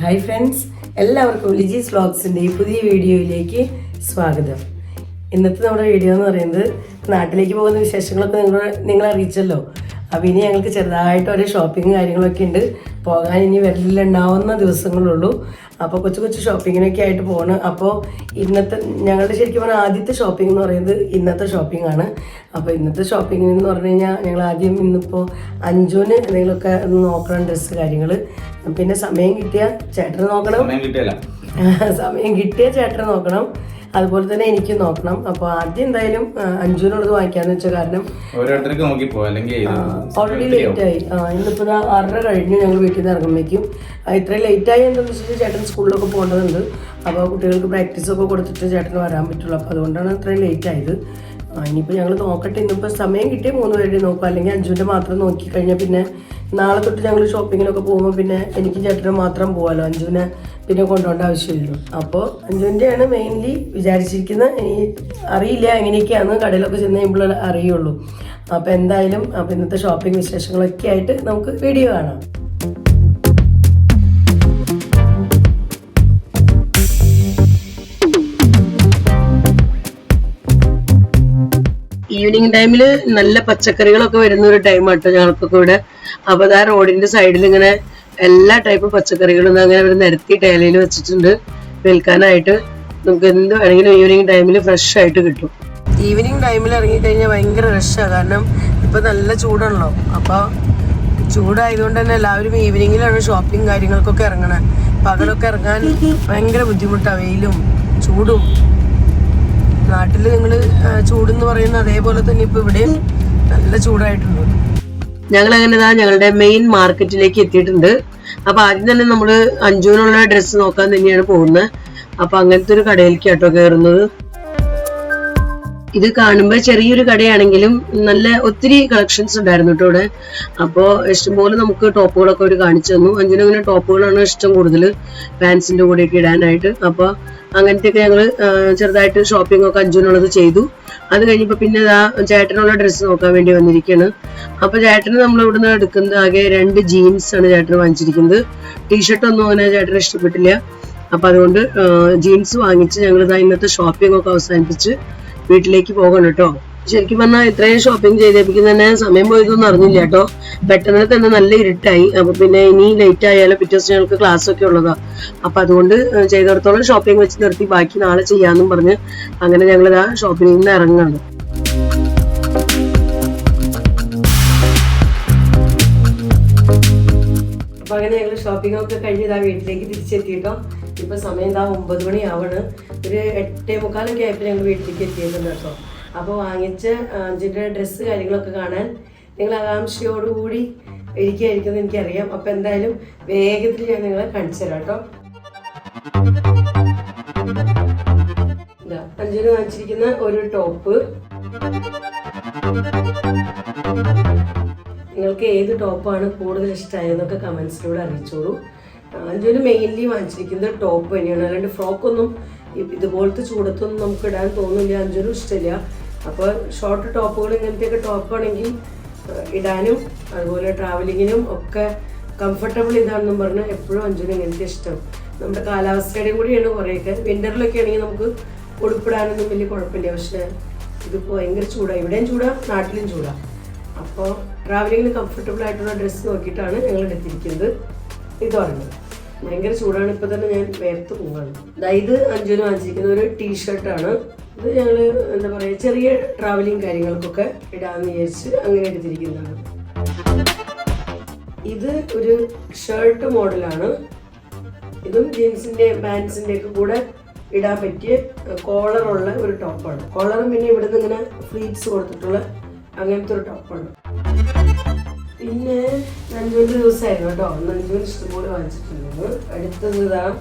Hi friends, എല്ലാവർക്കും ലിജീസ് വ്ലോഗ്സിൻ്റെ പുതിയ വീഡിയോയിലേക്ക് സ്വാഗതം. ഇന്നത്തെ നമ്മുടെ വീഡിയോ എന്ന് പറയുന്നത് നാട്ടിലേക്ക് പോകുന്ന വിശേഷങ്ങളൊക്കെ നിങ്ങളെ അറിയിച്ചല്ലോ. അപ്പോൾ ഇനി ഞങ്ങൾക്ക് ചെറുതായിട്ട് ഓരോ ഷോപ്പിംഗ് കാര്യങ്ങളൊക്കെ ഉണ്ട്. പോകാൻ ഇനി വരലുണ്ടാവുന്ന ദിവസങ്ങളുള്ളൂ. അപ്പോൾ കൊച്ചു കൊച്ചു ഷോപ്പിങ്ങിനൊക്കെ ആയിട്ട് പോകണം. അപ്പോൾ ഇന്നത്തെ ഞങ്ങളുടെ ശരിക്കും പറഞ്ഞാൽ ആദ്യത്തെ ഷോപ്പിംഗ് എന്ന് പറയുന്നത് ഇന്നത്തെ ഷോപ്പിംഗ് ആണ്. അപ്പോൾ ഇന്നത്തെ ഷോപ്പിംഗ് എന്ന് പറഞ്ഞു കഴിഞ്ഞാൽ ഞങ്ങൾ ആദ്യം ഇന്നിപ്പോൾ അഞ്ചുവിന് എന്തെങ്കിലുമൊക്കെ ഒന്ന് നോക്കണം, ഡ്രസ്സ് കാര്യങ്ങൾ. പിന്നെ സമയം കിട്ടിയ ചേട്ടന് നോക്കണം, സമയം കിട്ടിയ ചേട്ടന് നോക്കണം, അതുപോലെ തന്നെ എനിക്ക് നോക്കണം. അപ്പോൾ ആദ്യം എന്തായാലും അഞ്ചുവിനുള്ളത് വാങ്ങിക്കാന്ന് വെച്ചാൽ കാരണം ഓൾറെഡി ലേറ്റ് ആയി. ഇന്നിപ്പോൾ 6:30 കഴിഞ്ഞു ഞങ്ങൾ വീട്ടിൽ നിന്ന് ഇറങ്ങുമ്പോഴേക്കും. ഇത്രയും ലേറ്റായി എന്താണെന്ന് വെച്ചാൽ ചേട്ടൻ സ്കൂളിലൊക്കെ പോകേണ്ടതുണ്ട്. അപ്പോൾ കുട്ടികൾക്ക് പ്രാക്ടീസൊക്കെ കൊടുത്തിട്ട് ചേട്ടന് വരാൻ പറ്റുള്ളൂ. അപ്പോൾ അതുകൊണ്ടാണ് ഇത്രയും ലേറ്റ് ആയത്. ഇനിയിപ്പോൾ ഞങ്ങൾ നോക്കട്ടെ, ഇന്നിപ്പോൾ സമയം കിട്ടിയ 3 പേരുടെ നോക്കുക, അല്ലെങ്കിൽ അഞ്ചുവിൻ്റെ മാത്രം നോക്കിക്കഴിഞ്ഞാൽ പിന്നെ നാളെ തൊട്ട് ഞങ്ങൾ ഷോപ്പിങ്ങിനൊക്കെ പോകുമ്പോൾ പിന്നെ എനിക്ക് ചേട്ടന് മാത്രം പോകാമല്ലോ, അഞ്ചുവിനെ പിന്നെ കൊണ്ടുപോകേണ്ട ആവശ്യമില്ലല്ലോ. അപ്പോൾ അഞ്ചുവിൻ്റെയാണ് മെയിൻലി വിചാരിച്ചിരിക്കുന്നത്. ഇനി അറിയില്ല എങ്ങനെയൊക്കെയാണ്, കടയിലൊക്കെ ചെന്ന് കഴിയുമ്പോൾ അറിയുള്ളൂ. അപ്പോൾ എന്തായാലും അപ്പോൾ ഇന്നത്തെ ഷോപ്പിംഗ് വിശേഷങ്ങളൊക്കെ ആയിട്ട് നമുക്ക് വീഡിയോ കാണാം. ഈവനിങ് ടൈമിൽ നല്ല പച്ചക്കറികളൊക്കെ വരുന്ന ഒരു ടൈമാട്ടോ ഞങ്ങൾക്കൊക്കെ ഇവിടെ. അപ്പോൾ ആ റോഡിന്റെ സൈഡിൽ ഇങ്ങനെ എല്ലാ ടൈപ്പ് പച്ചക്കറികളും അങ്ങനെ ഇവിടെ നിരത്തി ടേലയിൽ വെച്ചിട്ടുണ്ട് വിൽക്കാനായിട്ട്. നമുക്ക് എന്ത് വേണമെങ്കിലും ഈവനിങ് ടൈമിൽ ഫ്രഷ് ആയിട്ട് കിട്ടും. ഈവനിങ് ടൈമിൽ ഇറങ്ങിക്കഴിഞ്ഞാൽ ഭയങ്കര റഷാണ്, കാരണം ഇപ്പം നല്ല ചൂടാണല്ലോ. അപ്പോൾ ചൂടായതുകൊണ്ട് തന്നെ എല്ലാവരും ഈവനിങ്ങിലാണ് ഷോപ്പിംഗ് കാര്യങ്ങൾക്കൊക്കെ ഇറങ്ങണേ. പകലൊക്കെ ഇറങ്ങാൻ ഭയങ്കര ബുദ്ധിമുട്ടാണ്, വെയിലും ചൂടും. നാട്ടിൽ നിങ്ങൾ ചൂടെന്ന് പറയുന്ന അതേപോലെ തന്നെ ഇപ്പൊ ഇവിടെ നല്ല ചൂടായിട്ടുണ്ട്. ഞങ്ങൾ അങ്ങനെ ഞങ്ങളുടെ മെയിൻ മാർക്കറ്റിലേക്ക് എത്തിയിട്ടുണ്ട്. അപ്പൊ ആദ്യം തന്നെ നമ്മൾ അഞ്ചുവിനുള്ള ഡ്രസ്സ് നോക്കാൻ തന്നെയാണ് പോകുന്നത്. അപ്പൊ അങ്ങനത്തെ ഒരു കടയിലേക്ക് കേട്ടോ കയറുന്നത്. ഇത് കാണുമ്പോൾ ചെറിയൊരു കടയാണെങ്കിലും നല്ല ഒത്തിരി കളക്ഷൻസ് ഉണ്ടായിരുന്നു കേട്ടോ ഇവിടെ. അപ്പോൾ ഇഷ്ടംപോലെ നമുക്ക് ടോപ്പുകളൊക്കെ അവർ കാണിച്ചു തന്നു. അഞ്ചിനങ്ങനെ ടോപ്പുകളാണ് ഇഷ്ടം കൂടുതൽ, പാൻസിന്റെ കൂടെയൊക്കെ ഇടാനായിട്ട്. അപ്പോൾ അങ്ങനത്തെയൊക്കെ ഞങ്ങൾ ചെറുതായിട്ട് ഷോപ്പിംഗ് ഒക്കെ അഞ്ചിനുള്ളത് ചെയ്തു. അത് കഴിഞ്ഞപ്പോൾ പിന്നെ ചേട്ടനുള്ള ഡ്രസ്സ് നോക്കാൻ വേണ്ടി വന്നിരിക്കുകയാണ്. അപ്പോൾ ചേട്ടന് നമ്മൾ ഇവിടുന്ന് എടുക്കുന്നത് ആകെ 2 ജീൻസ് ആണ് ചേട്ടന് വാങ്ങിച്ചിരിക്കുന്നത്. ടീഷർട്ടൊന്നും അങ്ങനെ ചേട്ടന് ഇഷ്ടപ്പെട്ടില്ല. അപ്പോൾ അതുകൊണ്ട് ജീൻസ് വാങ്ങിച്ച് ഞങ്ങൾ ഇന്നത്തെ ഷോപ്പിംഗ് ഒക്കെ അവസാനിപ്പിച്ച് വീട്ടിലേക്ക് പോകണം കേട്ടോ. ശരിക്കും പറഞ്ഞാൽ ഇത്രയും ഷോപ്പിംഗ് ചെയ്തേപ്പിക്കുന്ന തന്നെ സമയം പോയതൊന്നും അറിഞ്ഞില്ല കേട്ടോ. പെട്ടെന്ന് തന്നെ നല്ല ഇരുട്ടായി. അപ്പൊ പിന്നെ ഇനി ലേറ്റ് ആയാലും പിറ്റേ ദിവസം ഞങ്ങൾക്ക് ക്ലാസ് ഒക്കെ ഉള്ളതാ. അപ്പൊ അതുകൊണ്ട് ചെയ്തിടത്തോളം ഷോപ്പിംഗ് വെച്ച് നിർത്തി ബാക്കി നാളെ ചെയ്യാന്നും പറഞ്ഞ് അങ്ങനെ ഞങ്ങൾ ഷോപ്പിംഗിൽ നിന്ന് ഇറങ്ങാണ്. അപ്പൊ അങ്ങനെ ഞങ്ങൾ ഷോപ്പിംഗ് ഒക്കെ കഴിഞ്ഞ് വീട്ടിലേക്ക് തിരിച്ചെത്തിയിട്ടോ. ഇപ്പൊ സമയം 9 മണിയാവണ്. ഒരു 8:45 ആയപ്പോൾ ഞങ്ങൾ വീട്ടിലേക്ക് എത്തിയിട്ടുണ്ട് കേട്ടോ. അപ്പോൾ വാങ്ങിച്ച അഞ്ചിൻ്റെ ഡ്രസ്സ് കാര്യങ്ങളൊക്കെ കാണാൻ നിങ്ങൾ ആകാംക്ഷയോടുകൂടി ഇരിക്കുകയായിരിക്കുമെന്ന് എനിക്കറിയാം. അപ്പോൾ എന്തായാലും വേഗത്തിൽ ഞാൻ നിങ്ങളെ കാണിച്ചു തരാം കേട്ടോ. അഞ്ചിന് വാങ്ങിച്ചിരിക്കുന്ന ഒരു ടോപ്പ്. നിങ്ങൾക്ക് ഏത് ടോപ്പാണ് കൂടുതൽ ഇഷ്ടമായതെന്നൊക്കെ കമൻസിലൂടെ അറിയിച്ചോളൂ. അഞ്ചുവിന് മെയിൻലി വാങ്ങിച്ചിരിക്കുന്നത് ടോപ്പ് തന്നെയാണ്, അല്ലാണ്ട് ഫ്രോക്കൊന്നും ഇതുപോലത്തെ ചൂടത്തൊന്നും നമുക്ക് ഇടാൻ തോന്നില്ല. അഞ്ചുവിനും ഇഷ്ടമില്ല. അപ്പോൾ ഷോർട്ട് ടോപ്പുകൾ ഇങ്ങനത്തെയൊക്കെ ടോപ്പാണെങ്കിൽ ഇടാനും അതുപോലെ ട്രാവലിങ്ങിനും ഒക്കെ കംഫർട്ടബിൾ ഇതാണെന്നും പറഞ്ഞ് എപ്പോഴും അഞ്ചുവിന് ഇങ്ങനത്തെ ഇഷ്ടം. നമ്മുടെ കാലാവസ്ഥയുടെയും കൂടിയാണ്. കുറേയൊക്കെ വിൻ്ററിലൊക്കെ ആണെങ്കിൽ നമുക്ക് ഉടുപ്പിടാനൊന്നും വലിയ കുഴപ്പമില്ല. പക്ഷേ ഇതിപ്പോൾ ഭയങ്കര ചൂടാണ്, ഇവിടെയും ചൂടാണ്, നാട്ടിലും ചൂടാണ്. അപ്പോൾ ട്രാവലിങ്ങിന് കംഫർട്ടബിൾ ആയിട്ടുള്ള ഡ്രസ്സ് നോക്കിയിട്ടാണ് ഞങ്ങൾ എടുത്തിരിക്കുന്നത്. ഇതാണ് ഭയങ്കര ചൂടാണ്, ഇപ്പൊ തന്നെ ഞാൻ വേർത്ത് പോവാണ്. ഇത് അഞ്ചുവിന് വാങ്ങിച്ചിരിക്കുന്ന ഒരു ടീഷർട്ടാണ്. ഇത് ഞങ്ങൾ എന്താ പറയുക, ചെറിയ ട്രാവലിങ് കാര്യങ്ങൾക്കൊക്കെ ഇടാന്ന് വിചാരിച്ച് അങ്ങനെ എടുത്തിരിക്കുന്നതാണ്. ഇത് ഒരു ഷർട്ട് മോഡലാണ്. ഇതും ജീൻസിന്റെ പാൻസിന്റെ ഒക്കെ കൂടെ ഇടാൻ പറ്റിയ കോളറുള്ള ഒരു ടോപ്പാണ്. കോളറും പിന്നെ ഇവിടുന്ന് ഇങ്ങനെ ഫ്ലീറ്റ്സ് കൊടുത്തിട്ടുള്ള അങ്ങനത്തെ ഒരു ടോപ്പാണ്. പിന്നെ അഞ്ചുവിൻ്റെ ദിവസമായിരുന്നു കേട്ടോ. അഞ്ചുവിന് ഇഷ്ടംപോലെ വാങ്ങിച്ചിട്ടുണ്ടെങ്കിൽ അടുത്തത്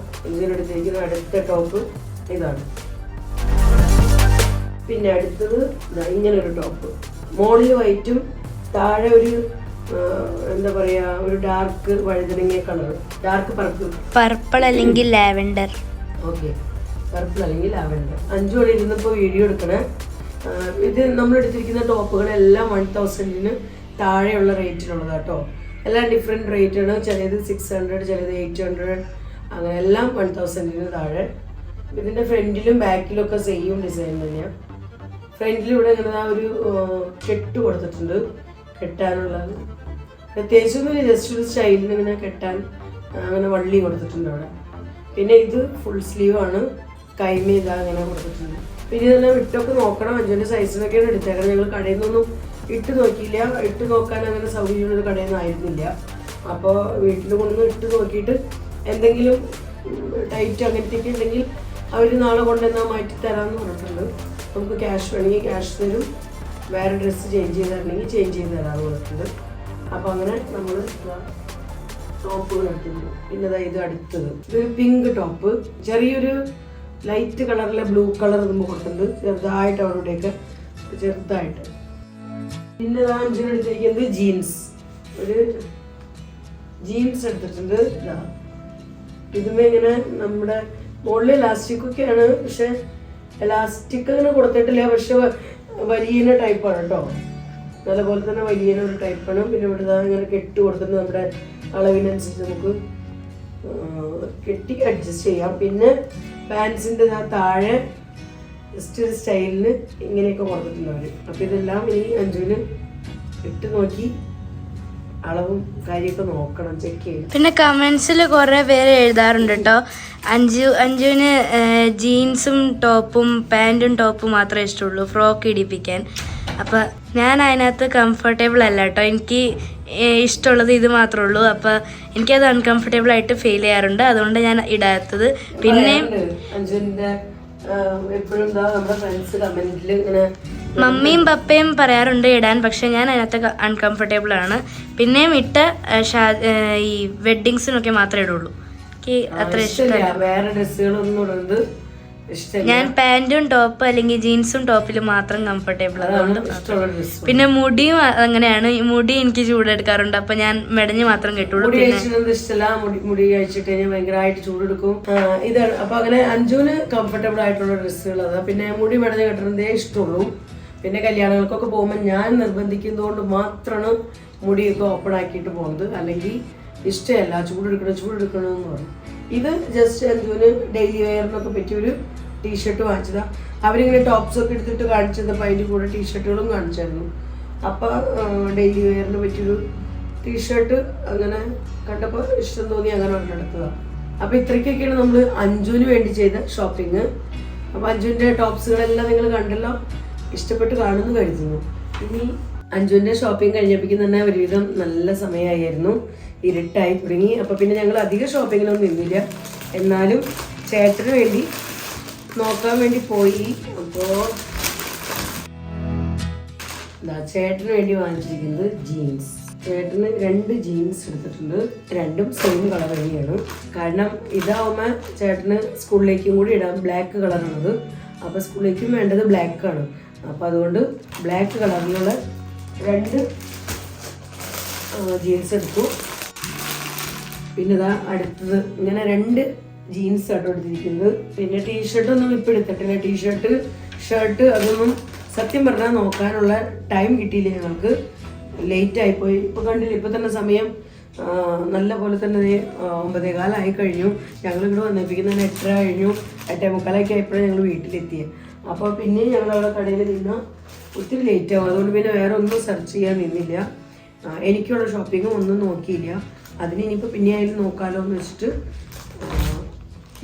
അഞ്ചുവിന് എടുത്തിരിക്കുന്ന അടുത്ത ടോപ്പ് ഇതാണ്. പിന്നെ അടുത്തത് ഇങ്ങനൊരു ടോപ്പ്, മോളിൽ വൈറ്റും താഴെ ഒരു എന്താ പറയാ, ഒരു ഡാർക്ക് വഴുതനങ്ങ കളർ, ഡാർക്ക് പർപ്പിൾ അല്ലെങ്കിൽ ലാവെൻഡർ. ഓക്കെ, പർപ്പിൾ അല്ലെങ്കിൽ ലാവെൻഡർ. അഞ്ചുവിടെ ഇരുന്നപ്പോൾ വീഡിയോ എടുക്കണേ. ഇത് നമ്മൾ എടുത്തിരിക്കുന്ന ടോപ്പുകളെല്ലാം 1000-ന് താഴെയുള്ള റേറ്റിലുള്ളത് കേട്ടോ. എല്ലാം ഡിഫറെൻറ്റ് റേറ്റാണ്. ചിലത് 600, ചിലത് 800, അങ്ങനെ എല്ലാം 1000 താഴെ. ഇതിൻ്റെ ഫ്രണ്ടിലും ബാക്കിലും ഒക്കെ സെയിം ഡിസൈൻ തന്നെയാണ്. ഫ്രണ്ടിൽ ഇവിടെ ഇങ്ങനെ ഒരു കെട്ട് കൊടുത്തിട്ടുണ്ട്, കെട്ടാനുള്ളത് പ്രത്യേകിച്ചൊന്നും ജസ്റ്റ് ഒരു സ്റ്റൈലിന് ഇങ്ങനെ കെട്ടാൻ അങ്ങനെ വള്ളി കൊടുത്തിട്ടുണ്ട് അവിടെ. പിന്നെ ഇത് ഫുൾ സ്ലീവ് ആണ്, കൈമ ഇതാ അങ്ങനെ കൊടുത്തിട്ടുണ്ട്. പിന്നെ ഇതെല്ലാം ഇട്ടൊക്കെ നോക്കണം, അഞ്ചിൻ്റെ സൈസിനൊക്കെയാണ് എടുത്തേക്കണം. ഞങ്ങൾ കടയിൽ നിന്നൊന്നും ഇട്ട് നോക്കിയില്ല, ഇട്ട് നോക്കാൻ അങ്ങനെ സൗകര്യമുള്ളൊരു കടയിൽ നിന്നും ആയിരുന്നില്ല. അപ്പോൾ വീട്ടിൽ കൊണ്ടുവന്ന് ഇട്ട് നോക്കിയിട്ട് എന്തെങ്കിലും ടൈറ്റ് അങ്ങനത്തെയൊക്കെ ഉണ്ടെങ്കിൽ അവർ നാളെ കൊണ്ടുവന്നാൽ മാറ്റി തരാമെന്ന് പറഞ്ഞിട്ടുണ്ട്. നമുക്ക് ക്യാഷ് വേണമെങ്കിൽ ക്യാഷ് തരും, വേറെ ഡ്രസ്സ് ചേഞ്ച് ചെയ്ത് തരണമെങ്കിൽ ചേഞ്ച് ചെയ്ത് തരാമെന്ന് പറഞ്ഞിട്ടുണ്ട്. അപ്പോൾ അങ്ങനെ നമ്മൾ ടോപ്പുകൾ എടുത്തിട്ടുണ്ട്. പിന്നെ ഇത് അടുത്തത് ഇതൊരു പിങ്ക് ടോപ്പ്, ചെറിയൊരു ലൈറ്റ് കളറിലെ ബ്ലൂ കളർ നമ്മൾ കൊടുത്തിട്ടുണ്ട്, ചെറുതായിട്ട് അവിടെയൊക്കെ ചെറുതായിട്ട്. പിന്നെ അഞ്ചിന് എടുത്തിരിക്കുന്നത് ജീൻസ്, ഒരു ജീൻസ് എടുത്തിട്ടുണ്ട്. ഇതുമേ ഇങ്ങനെ നമ്മുടെ മുകളിൽ എലാസ്റ്റിക്കൊക്കെയാണ്, പക്ഷെ എലാസ്റ്റിക് അങ്ങനെ കൊടുത്തിട്ടില്ല, പക്ഷെ വലിയ ടൈപ്പാണ് കേട്ടോ, നല്ലപോലെ തന്നെ വലിയ ഒരു ടൈപ്പാണ്. പിന്നെ ഇവിടെ ഇങ്ങനെ കെട്ട് കൊടുത്തിട്ട് നമ്മുടെ അളവിനനുസരിച്ച് നമുക്ക് കെട്ടി അഡ്ജസ്റ്റ് ചെയ്യാം. പിന്നെ പാൻസിൻ്റെ താഴെ ജസ്റ്റ് ഒരു സ്റ്റൈലിന് ഇങ്ങനെയൊക്കെ കൊടുത്തിട്ടുണ്ട് അവർ. അപ്പം ഇതെല്ലാം ഇനി അഞ്ചുവിന് ഇട്ട് നോക്കി അളവും കാര്യമൊക്കെ നോക്കണം, ചെക്ക് ചെയ്യണം. പിന്നെ കമൻസിൽ കുറേ പേര് എഴുതാറുണ്ട് കേട്ടോ, അഞ്ജുവിന് ജീൻസും ടോപ്പും പാൻറ്റും ടോപ്പും മാത്രമേ ഇഷ്ടമുള്ളൂ, ഫ്രോക്ക് ഇടിപ്പിക്കാൻ. അപ്പം ഞാൻ അതിനകത്ത് കംഫർട്ടബിൾ അല്ല കേട്ടോ, എനിക്ക് ഇഷ്ടമുള്ളത് ഇത് മാത്രമേ ഉള്ളൂ. അപ്പം എനിക്കത് അൺകംഫർട്ടബിൾ ആയിട്ട് ഫീൽ ചെയ്യാറുണ്ട്, അതുകൊണ്ട് ഞാൻ ഇടാത്തത്. പിന്നെ മമ്മിയും പപ്പയും പറയാറുണ്ട് ഇടാൻ, പക്ഷെ ഞാൻ അതിനകത്ത് അൺകംഫർട്ടബിൾ ആണ്. പിന്നെയും ഇട്ട ഈ വെഡ്ഡിങ്സിനൊക്കെ മാത്രമേ ഇടുള്ളൂ, എനിക്ക് അത്ര ഇഷ്ടമല്ല. വേറെ ഡ്രസ്സുകളൊന്നും ഇടുന്നത് ഇഷ്ടമല്ല. ഞാൻ പാൻറ്റും ടോപ്പ് അല്ലെങ്കിൽ ജീൻസും ടോപ്പിൽ മാത്രം കംഫർട്ടബിൾ, അതുകൊണ്ട്. പിന്നെ മുടിയും അങ്ങനെയാണ്, മുടി എനിക്ക് ചൂടെടുക്കാറുണ്ട്, അപ്പൊ ഞാൻ മെടഞ്ഞ് മാത്രം കെട്ടുള്ളൂ. ഇഷ്ടമല്ല, മുടി കഴിച്ചിട്ട് കഴിഞ്ഞാൽ ഭയങ്കരമായിട്ട് ചൂടെടുക്കും. ഇതാണ് അപ്പൊ അങ്ങനെ അഞ്ചുവിന് കംഫർട്ടബിൾ ആയിട്ടുള്ള ഡ്രസ്സുകൾ അതാ. പിന്നെ മുടി മെടഞ്ഞ് കെട്ടുന്നതേ ഇഷ്ടമുള്ളൂ. പിന്നെ കല്യാണങ്ങൾക്കൊക്കെ പോകുമ്പോൾ ഞാൻ നിർബന്ധിക്കുന്നതുകൊണ്ട് മാത്രമാണ് മുടിയൊക്കെ ഓപ്പൺ ആക്കിയിട്ട് പോകുന്നത്, അല്ലെങ്കിൽ ഇഷ്ടമല്ല, ചൂടെടുക്കണമെന്ന് പറഞ്ഞു. ഇത് ജസ്റ്റ് അഞ്ചുവിന് ഡെയിലി വെയറിനൊക്കെ പറ്റിയൊരു ടീഷർട്ട് വാങ്ങിച്ചതാണ്. അവരിങ്ങനെ ടോപ്സ് ഒക്കെ എടുത്തിട്ട് കാണിച്ചപ്പോൾ അതിൻ്റെ കൂടെ ടീഷർട്ടുകളും കാണിച്ചായിരുന്നു. അപ്പോൾ ഡെയിലി വെയറിന് പറ്റിയൊരു ടീഷർട്ട് അങ്ങനെ കണ്ടപ്പോൾ ഇഷ്ടം തോന്നി അങ്ങനെ ഒരെണ്ണെടുത്തതാണ്. അപ്പോൾ ഇത്രയ്ക്കൊക്കെയാണ് നമ്മൾ അഞ്ചുവിന് വേണ്ടി ചെയ്ത ഷോപ്പിംഗ്. അപ്പോൾ അഞ്ചുവിൻ്റെ ടോപ്സുകളെല്ലാം നിങ്ങൾ കണ്ടല്ലോ, ഇഷ്ടപ്പെട്ട് കാണുമെന്ന് കരുതുന്നു. ഇനി അഞ്ചുവിൻ്റെ ഷോപ്പിംഗ് കഴിഞ്ഞപ്പോഴേക്കും തന്നെ ഒരുവിധം നല്ല സമയമായിരുന്നു, ഇരുട്ടായി തുടങ്ങി. അപ്പോൾ പിന്നെ ഞങ്ങൾ അധികം ഷോപ്പിങ്ങിനൊന്നും നിന്നില്ല, എന്നാലും ചേട്ടന് വേണ്ടി നോക്കാൻ വേണ്ടി പോയി. അപ്പോൾ ചേട്ടന് വേണ്ടി വാങ്ങിച്ചിരിക്കുന്നത് ജീൻസ്. ചേട്ടന് 2 ജീൻസ് എടുത്തിട്ടുണ്ട്, രണ്ടും സെയിം കളർ തന്നെയാണ്. കാരണം ഇതാവുമ്പോൾ ചേട്ടന് സ്കൂളിലേക്കും കൂടി ഇടാം, ബ്ലാക്ക് കളറാണത്. അപ്പോൾ സ്കൂളിലേക്കും വേണ്ടത് ബ്ലാക്കാണ്, അപ്പോൾ അതുകൊണ്ട് ബ്ലാക്ക് കളറിലുള്ള 2 ജീൻസ് എടുത്തു. പിന്നെ ഇതാ അടുത്തത് ഇങ്ങനെ 2 ജീൻസ് ആട്ടോ എടുത്തിരിക്കുന്നത്. പിന്നെ ടീഷർട്ടൊന്നും ഇപ്പോൾ എടുത്തിട്ടില്ല, ടീഷർട്ട് ഷർട്ട് അതൊന്നും സത്യം പറഞ്ഞാൽ നോക്കാനുള്ള ടൈം കിട്ടിയില്ല ഞങ്ങൾക്ക്, ലേറ്റ് ആയിപ്പോയി. ഇപ്പോൾ കണ്ടില്ല, ഇപ്പോൾ തന്നെ സമയം നല്ല പോലെ തന്നെ 9:15 കഴിഞ്ഞു. ഞങ്ങളിവിടെ വന്നിരിക്കുന്നത് 8:30 കഴിഞ്ഞു, 8:45 ആയപ്പോഴാണ് ഞങ്ങൾ വീട്ടിലെത്തിയത്. അപ്പോൾ പിന്നെ ഞങ്ങളവിടെ കടയിൽ നിന്ന് ഒത്തിരി ലേറ്റ് ആവും, അതുകൊണ്ട് പിന്നെ വേറെ ഒന്നും സെർച്ച് ചെയ്യാൻ നിന്നില്ല. എനിക്കുള്ള ഷോപ്പിങ്ങും ഒന്നും നോക്കിയില്ല. അതിന് ഇനിയിപ്പോൾ പിന്നെ ആയാലും നോക്കാമല്ലോ എന്ന് വെച്ചിട്ട്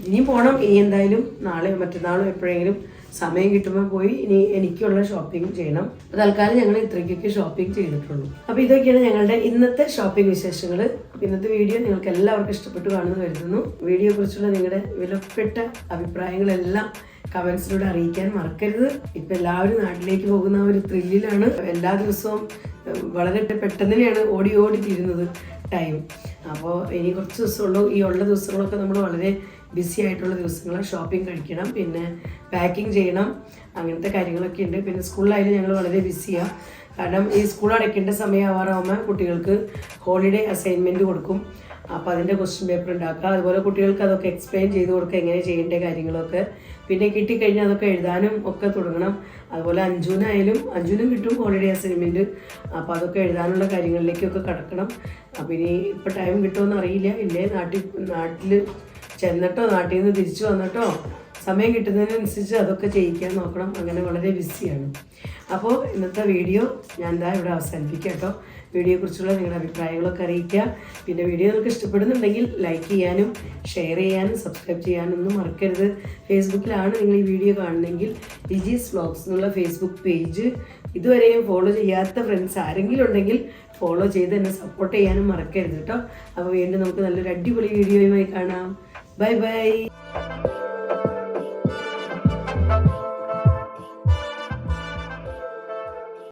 ഇനിയും പോകണം. ഇനി എന്തായാലും നാളെയോ മറ്റന്നാളോ എപ്പോഴെങ്കിലും സമയം കിട്ടുമ്പോൾ പോയി ഇനി എനിക്കുള്ള ഷോപ്പിംഗ് ചെയ്യണം. തൽക്കാലം ഞങ്ങൾ ഇത്രയ്ക്കൊക്കെ ഷോപ്പിംഗ് ചെയ്തിട്ടുള്ളൂ. അപ്പോൾ ഇതൊക്കെയാണ് ഞങ്ങളുടെ ഇന്നത്തെ ഷോപ്പിംഗ് വിശേഷങ്ങൾ. ഇന്നത്തെ വീഡിയോ നിങ്ങൾക്ക് എല്ലാവർക്കും ഇഷ്ടപ്പെട്ടു കാണുമെന്ന് കരുതുന്നു. വീഡിയോയെ കുറിച്ചുള്ള നിങ്ങളുടെ വിലപ്പെട്ട അഭിപ്രായങ്ങളെല്ലാം കമൻസിലൂടെ അറിയിക്കാൻ മറക്കരുത്. ഇപ്പം എല്ലാവരും നാട്ടിലേക്ക് പോകുന്ന ഒരു ത്രില്ലിലാണ്. എല്ലാ ദിവസവും വളരെ പെട്ടെന്ന് ഓടി തീരുന്നത് ടൈം. അപ്പോൾ ഇനി കുറച്ച് ദിവസമുള്ളൂ. ഈ ഉള്ള ദിവസങ്ങളൊക്കെ നമ്മൾ വളരെ ബിസി ആയിട്ടുള്ള ദിവസങ്ങൾ. ഷോപ്പിംഗ് കഴിക്കണം, പിന്നെ പാക്കിംഗ് ചെയ്യണം, അങ്ങനത്തെ കാര്യങ്ങളൊക്കെ ഉണ്ട്. പിന്നെ സ്കൂളിലായാലും ഞങ്ങൾ വളരെ ബിസിയാണ്. കാരണം ഈ സ്കൂൾ അടയ്ക്കേണ്ട സമയമാവാറാകുമ്പോൾ കുട്ടികൾക്ക് ഹോളിഡേ അസൈൻമെൻറ്റ് കൊടുക്കും. അപ്പോൾ അതിൻ്റെ ക്വസ്റ്റ്യൻ പേപ്പർ ഉണ്ടാക്കുക, അതുപോലെ കുട്ടികൾക്ക് അതൊക്കെ എക്സ്പ്ലെയിൻ ചെയ്ത് കൊടുക്കുക, എങ്ങനെ ചെയ്യേണ്ട കാര്യങ്ങളൊക്കെ. പിന്നെ കിട്ടിക്കഴിഞ്ഞാൽ അതൊക്കെ എഴുതാനും ഒക്കെ തുടങ്ങണം. അതുപോലെ അഞ്ജുനും കിട്ടും ഹോളിഡേ അസൈൻമെൻറ്റ്. അപ്പോൾ അതൊക്കെ എഴുതാനുള്ള കാര്യങ്ങളിലേക്കൊക്കെ കടക്കണം. അപ്പോൾ ഇനി ഇപ്പോൾ ടൈം കിട്ടുമെന്ന് അറിയില്ല. ഇല്ലേ നാട്ടിൽ ചെന്നിട്ടോ നാട്ടിൽ നിന്ന് തിരിച്ചു വന്നിട്ടോ സമയം കിട്ടുന്നതിനനുസരിച്ച് അതൊക്കെ ചെയ്യിക്കാൻ നോക്കണം. അങ്ങനെ വളരെ ബിസിയാണ്. അപ്പോൾ ഇന്നത്തെ വീഡിയോ ഞാൻ ഇവിടെ അവസാനിപ്പിക്കാം കേട്ടോ. വീഡിയോയെക്കുറിച്ചുള്ള നിങ്ങളുടെ അഭിപ്രായങ്ങളൊക്കെ അറിയിക്കുക. പിന്നെ വീഡിയോ നിങ്ങൾക്ക് ഇഷ്ടപ്പെടുന്നുണ്ടെങ്കിൽ ലൈക്ക് ചെയ്യാനും ഷെയർ ചെയ്യാനും സബ്സ്ക്രൈബ് ചെയ്യാനും ഒന്നും മറക്കരുത്. ഫേസ്ബുക്കിലാണ് നിങ്ങൾ ഈ വീഡിയോ കാണുന്നതെങ്കിൽ ലിജീസ് വ്ലോഗ്സ് എന്നുള്ള ഫേസ്ബുക്ക് പേജ് ഇതുവരെയും ഫോളോ ചെയ്യാത്ത ഫ്രണ്ട്സ് ആരെങ്കിലും ഉണ്ടെങ്കിൽ ഫോളോ ചെയ്ത് എന്നെ സപ്പോർട്ട് ചെയ്യാനും മറക്കരുത് കേട്ടോ. അപ്പോൾ വീണ്ടും നമുക്ക് നല്ലൊരു അടിപൊളി വീഡിയോയുമായി കാണാം. Bye bye.